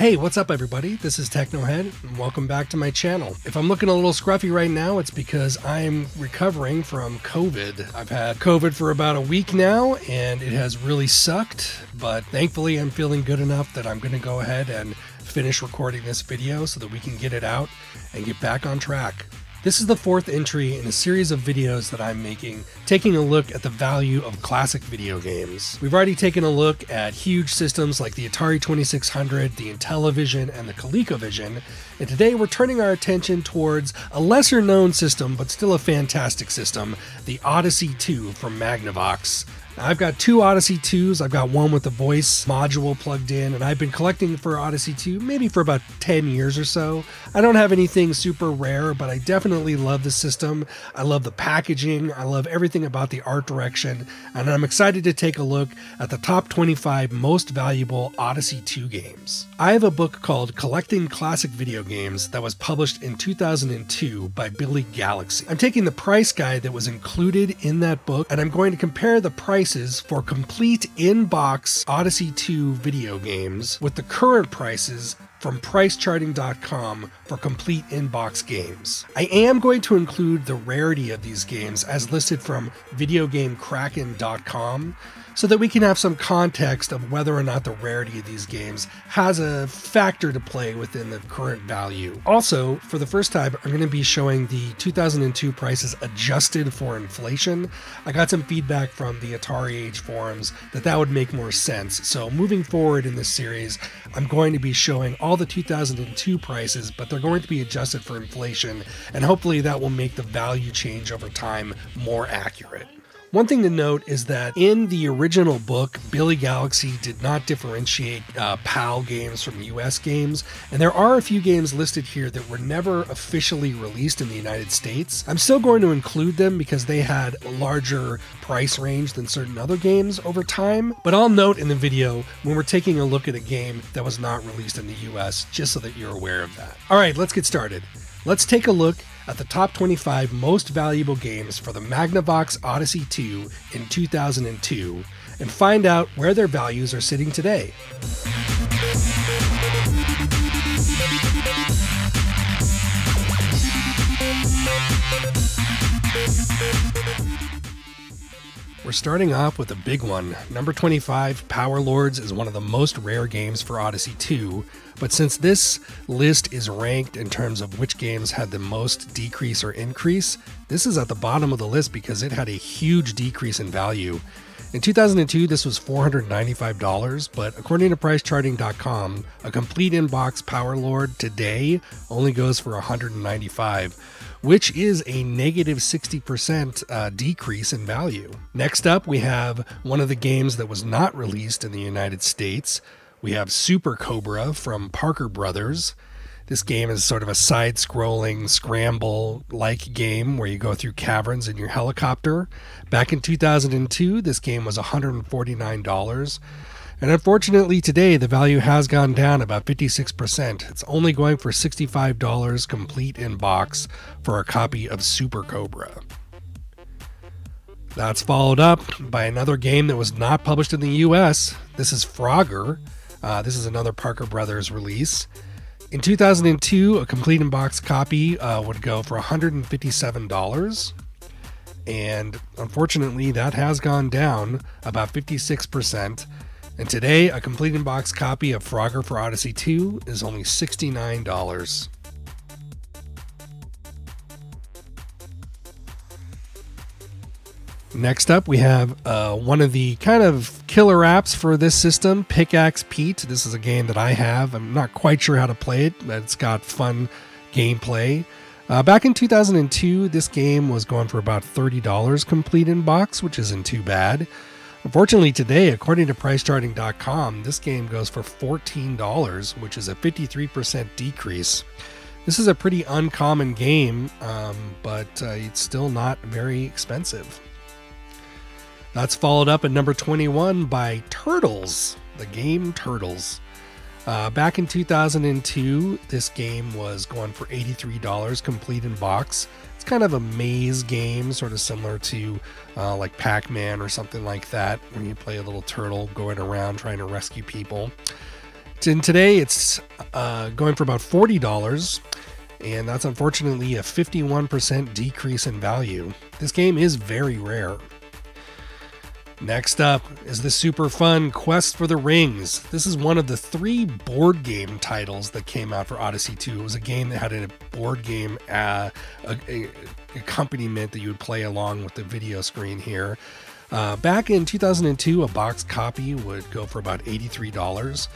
Hey, what's up everybody? This is Technohead, and welcome back to my channel. If I'm looking a little scruffy right now, it's because I'm recovering from COVID. I've had COVID for about a week now, and it has really sucked, but thankfully I'm feeling good enough that I'm going to go ahead and finish recording this video so that we can get it out and get back on track. This is the fourth entry in a series of videos that I'm making, taking a look at the value of classic video games. We've already taken a look at huge systems like the Atari 2600, the Intellivision, and the ColecoVision, and today we're turning our attention towards a lesser known system, but still a fantastic system, the Odyssey 2 from Magnavox. Now, I've got two Odyssey 2s, I've got one with the voice module plugged in, and I've been collecting for Odyssey 2 maybe for about 10 years or so. I don't have anything super rare, but I definitely love the system. I love the packaging, I love everything about the art direction, and I'm excited to take a look at the top 25 most valuable Odyssey 2 games. I have a book called Collecting Classic Video Games that was published in 2002 by Billy Galaxy. I'm taking the price guide that was included in that book, and I'm going to compare the prices for complete in-box Odyssey 2 video games with the current prices from pricecharting.com for complete in-box games. I am going to include the rarity of these games as listed from videogamekraken.com so that we can have some context of whether or not the rarity of these games has a factor to play within the current value. Also, for the first time, I'm going to be showing the 2002 prices adjusted for inflation. I got some feedback from the Atari Age forums that would make more sense. So moving forward in this series, I'm going to be showing all the 2002 prices, but they're going to be adjusted for inflation, and hopefully that will make the value change over time more accurate. One thing to note is that in the original book, Billy Galaxy did not differentiate PAL games from US games, and there are a few games listed here that were never officially released in the United States. I'm still going to include them because they had a larger price range than certain other games over time, but I'll note in the video when we're taking a look at a game that was not released in the US, just so that you're aware of that. Alright, let's get started. Let's take a look at the top 25 most valuable games for the Magnavox Odyssey 2 in 2002 and find out where their values are sitting today. We're starting off with a big one. Number 25, Power Lords, is one of the most rare games for Odyssey 2, but since this list is ranked in terms of which games had the most decrease or increase, this is at the bottom of the list because it had a huge decrease in value. In 2002, this was $495, but according to pricecharting.com, a complete in-box Power Lord today only goes for $195, which is a negative 60% decrease in value. Next up, we have one of the games that was not released in the United States. We have Super Cobra from Parker Brothers. This game is sort of a side-scrolling scramble-like game where you go through caverns in your helicopter. Back in 2002, this game was $149. And unfortunately today, the value has gone down about 56%. It's only going for $65 complete in box for a copy of Super Cobra. That's followed up by another game that was not published in the US. This is Frogger. This is another Parker Brothers release. In 2002, a complete in box copy would go for $157. And unfortunately, that has gone down about 56%. And today, a complete in-box copy of Frogger for Odyssey 2 is only $69. Next up, we have one of the kind of killer apps for this system, Pickaxe Pete. This is a game that I have. I'm not quite sure how to play it, but it's got fun gameplay. Back in 2002, this game was going for about $30 complete in-box, which isn't too bad. Unfortunately today, according to pricecharting.com, this game goes for $14, which is a 53% decrease. This is a pretty uncommon game, but it's still not very expensive. That's followed up at number 21 by Turtles, the game Turtles. Back in 2002, this game was going for $83 complete in box. It's kind of a maze game, sort of similar to like Pac-Man or something like that, when you play a little turtle going around trying to rescue people. And today it's going for about $40, and that's unfortunately a 51% decrease in value. This game is very rare. Next up is the super fun Quest for the Rings. This is one of the 3 board game titles that came out for Odyssey 2. It was a game that had a board game accompaniment that you would play along with the video screen here. Back in 2002, a box copy would go for about $83.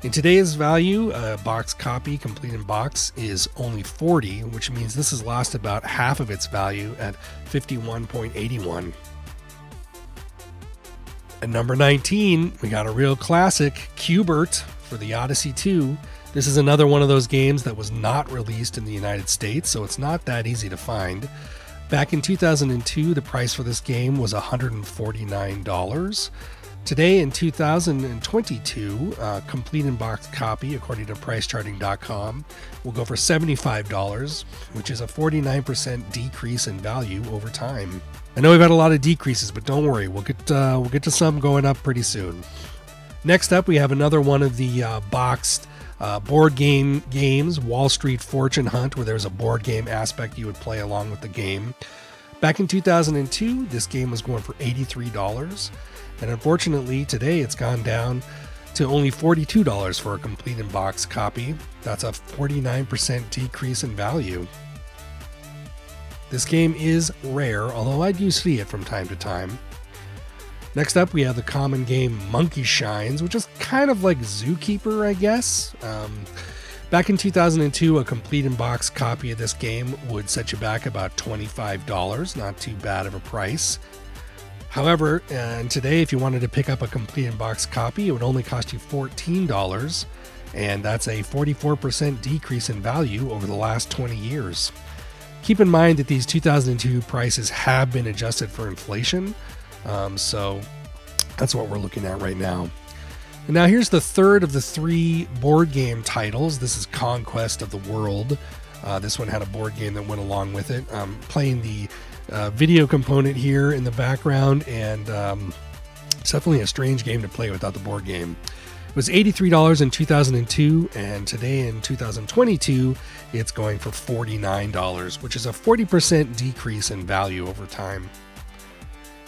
In today's value, a box copy, complete in box, is only $40, which means this has lost about half of its value at $51.81. At number 19, we got a real classic, Bert for the Odyssey 2. This is another one of those games that was not released in the United States, so it's not that easy to find. Back in 2002, the price for this game was $149. Today in 2022, complete in box copy, according to pricecharting.com, will go for $75, which is a 49% decrease in value over time. I know we've had a lot of decreases, but don't worry, we'll get to some going up pretty soon. Next up, we have another one of the boxed board games, Wall Street Fortune Hunt, where there's a board game aspect you would play along with the game. Back in 2002, this game was going for $83, and unfortunately today it's gone down to only $42 for a complete in box copy. That's a 49% decrease in value. This game is rare, although I do see it from time to time. Next up, we have the common game Monkeyshines, which is kind of like Zookeeper, I guess. Back in 2002, a complete in box copy of this game would set you back about $25, not too bad of a price. However, and today, if you wanted to pick up a complete in box copy, it would only cost you $14, and that's a 44% decrease in value over the last 20 years. Keep in mind that these 2002 prices have been adjusted for inflation, so that's what we're looking at right now. And now here's the third of the 3 board game titles. This is Conquest of the World. This one had a board game that went along with it. Playing the video component here in the background, and it's definitely a strange game to play without the board game. It was $83 in 2002, and today in 2022, it's going for $49, which is a 40% decrease in value over time.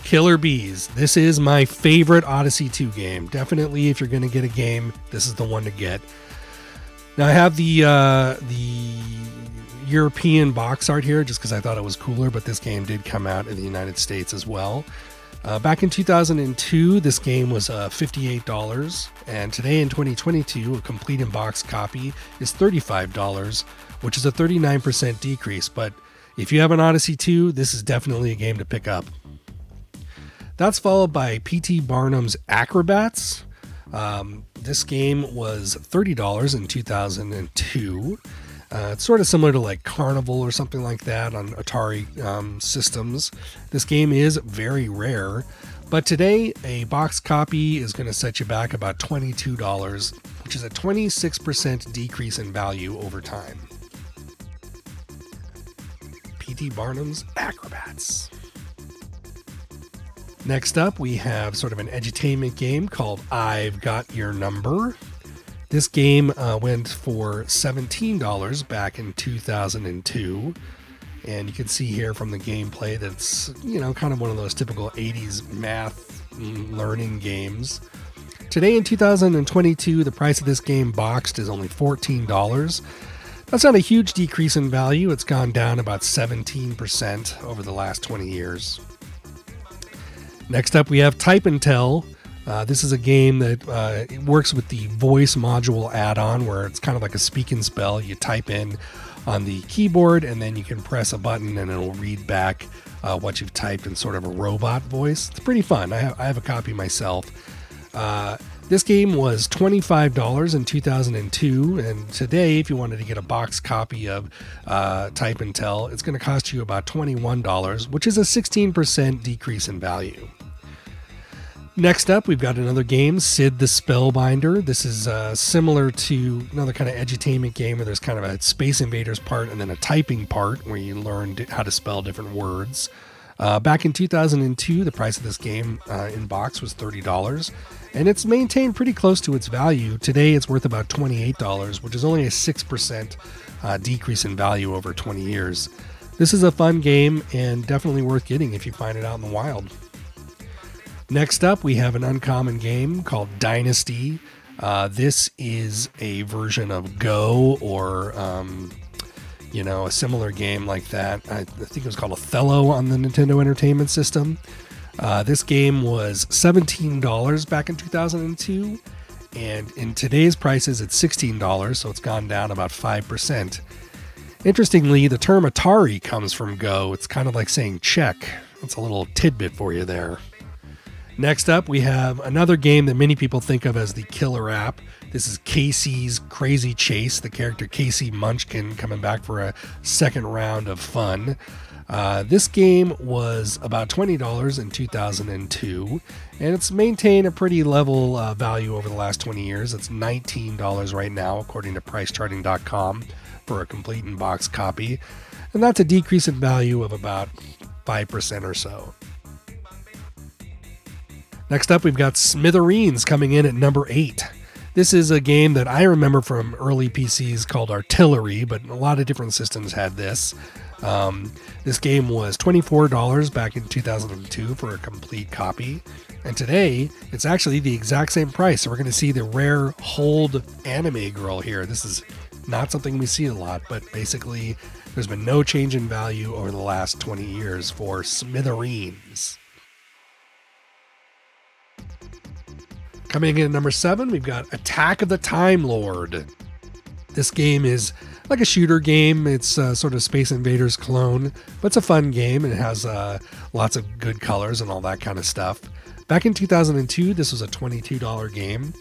Killer Bees. This is my favorite Odyssey 2 game. Definitely, if you're going to get a game, this is the one to get. Now, I have the European box art here just because I thought it was cooler, but this game did come out in the United States as well. Back in 2002, this game was $58, and today in 2022, a complete in box copy is $35, which is a 39% decrease. But if you have an Odyssey 2, this is definitely a game to pick up. That's followed by P.T. Barnum's Acrobats. This game was $30 in 2002. It's sort of similar to like Carnival or something like that on Atari systems. This game is very rare, but today a box copy is going to set you back about $22, which is a 26% decrease in value over time. P.T. Barnum's Acrobats. Next up, we have sort of an edutainment game called I've Got Your Number. This game went for $17 back in 2002, and you can see here from the gameplay that it's, kind of one of those typical 80s math learning games. Today in 2022, the price of this game boxed is only $14. That's not a huge decrease in value. It's gone down about 17% over the last 20 years. Next up, we have Type and Tell. This is a game that it works with the voice module add-on, where it's kind of like a speak and spell. You type in on the keyboard, and then you can press a button, and it'll read back what you've typed in sort of a robot voice. It's pretty fun. I have a copy myself. This game was $25 in 2002, and today, if you wanted to get a box copy of Type and Tell, it's going to cost you about $21, which is a 16% decrease in value. Next up, we've got another game, S.I.D the Spellbinder. This is similar to another kind of edutainment game where there's kind of a Space Invaders part and then a typing part where you learn how to spell different words. Back in 2002, the price of this game in box was $30, and it's maintained pretty close to its value. Today, it's worth about $28, which is only a 6% decrease in value over 20 years. This is a fun game and definitely worth getting if you find it out in the wild. Next up, we have an uncommon game called Dynasty. This is a version of Go or a similar game like that. I think it was called Othello on the Nintendo Entertainment System. This game was $17 back in 2002, and in today's prices, it's $16, so it's gone down about 5%. Interestingly, the term Atari comes from Go. It's kind of like saying check. That's a little tidbit for you there. Next up, we have another game that many people think of as the killer app. This is Casey's Krazy Chase, the character Casey Munchkin coming back for a second round of fun. This game was about $20 in 2002, and it's maintained a pretty level value over the last 20 years. It's $19 right now, according to pricecharting.com, for a complete in-box copy, and that's a decrease in value of about 5% or so. Next up, we've got Smithereens coming in at number 8. This is a game that I remember from early PCs called Artillery, but a lot of different systems had this. This game was $24 back in 2002 for a complete copy. And today, it's actually the exact same price. So we're going to see the rare hold anime girl here. This is not something we see a lot, but basically there's been no change in value over the last 20 years for Smithereens. Coming in at number 7, we've got Attack of the Timelord. This game is like a shooter game. It's sort of Space Invaders clone, but it's a fun game and it has lots of good colors and all that kind of stuff. Back in 2002, this was a $22 game,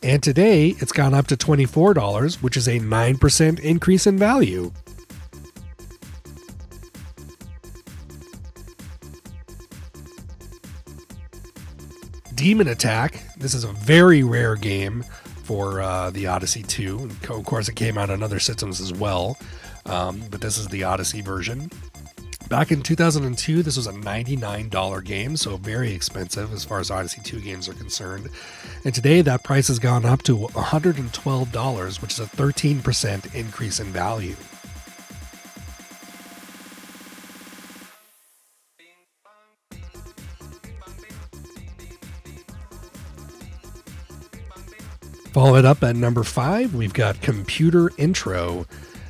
and today it's gone up to $24, which is a 9% increase in value. Demon Attack. This is a very rare game for the Odyssey 2. Of course, it came out on other systems as well, but this is the Odyssey version. Back in 2002, this was a $99 game, so very expensive as far as Odyssey 2 games are concerned. And today, that price has gone up to $112, which is a 13% increase in value. Follow it up at number 5, we've got Computer Intro.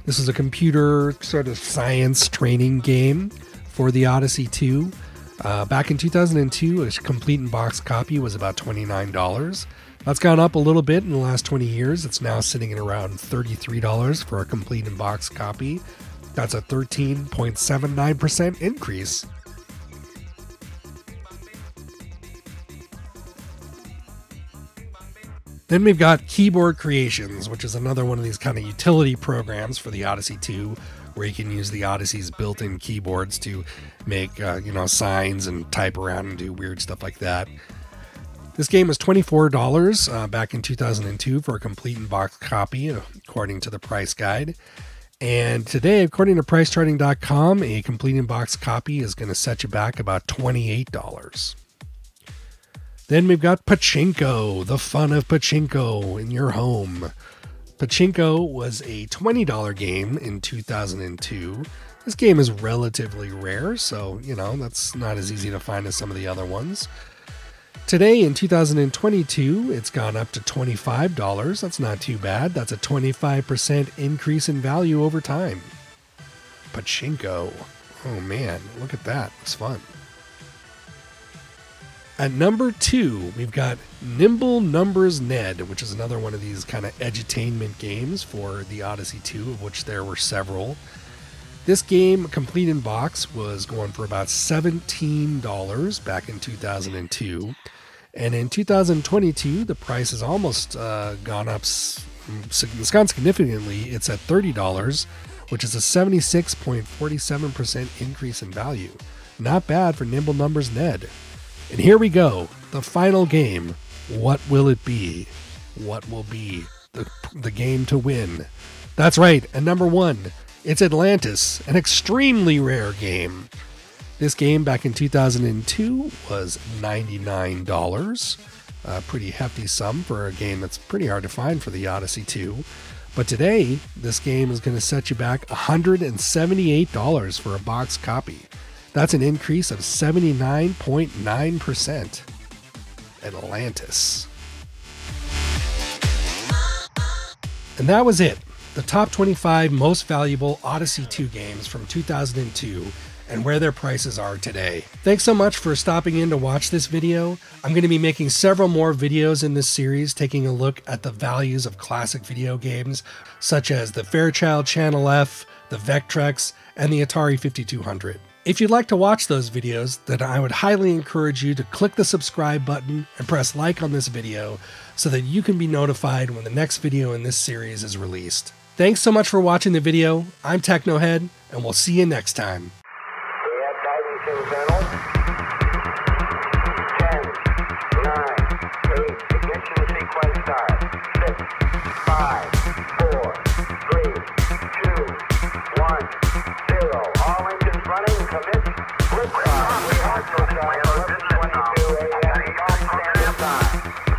This is a computer sort of science training game for the Odyssey 2. Back in 2002, a complete in-box copy was about $29. That's gone up a little bit in the last 20 years. It's now sitting at around $33 for a complete in-box copy. That's a 13.79% increase. Then we've got Keyboard Creations, which is another one of these kind of utility programs for the Odyssey 2, where you can use the Odyssey's built-in keyboards to make, signs and type around and do weird stuff like that. This game was $24 back in 2002 for a complete in-box copy, according to the price guide. And today, according to pricecharting.com, a complete in-box copy is going to set you back about $28. Then we've got Pachinko, the fun of Pachinko in your home. Pachinko was a $20 game in 2002. This game is relatively rare, so, that's not as easy to find as some of the other ones. Today, in 2022, it's gone up to $25. That's not too bad. That's a 25% increase in value over time. Pachinko. Oh man, look at that. It's fun. At number 2, we've got Nimble Numbers Ned, which is another one of these kind of edutainment games for the Odyssey 2, of which there were several. This game, complete in box, was going for about $17 back in 2002. And in 2022, the price has almost gone up. It's gone significantly. It's at $30, which is a 76.47% increase in value. Not bad for Nimble Numbers Ned. And here we go, the final game. What will it be? What will be the game to win? That's right, at number 1, it's Atlantis, an extremely rare game. This game back in 2002 was $99. A pretty hefty sum for a game that's pretty hard to find for the Odyssey 2. But today, this game is going to set you back $178 for a box copy. That's an increase of 79.9%. Atlantis. And that was it. The top 25 most valuable Odyssey 2 games from 2002 and where their prices are today. Thanks so much for stopping in to watch this video. I'm going to be making several more videos in this series taking a look at the values of classic video games such as the Fairchild Channel F, the Vectrex, and the Atari 5200. If you'd like to watch those videos, then I would highly encourage you to click the subscribe button and press like on this video so that you can be notified when the next video in this series is released. Thanks so much for watching the video. I'm Technohead, and we'll see you next time. Ignition sequence start. 6, 5, 4, 3, 2, 1, 0. All engines running. Commit. Liftoff. We are 11:22 a.m. Eastern Standard Time.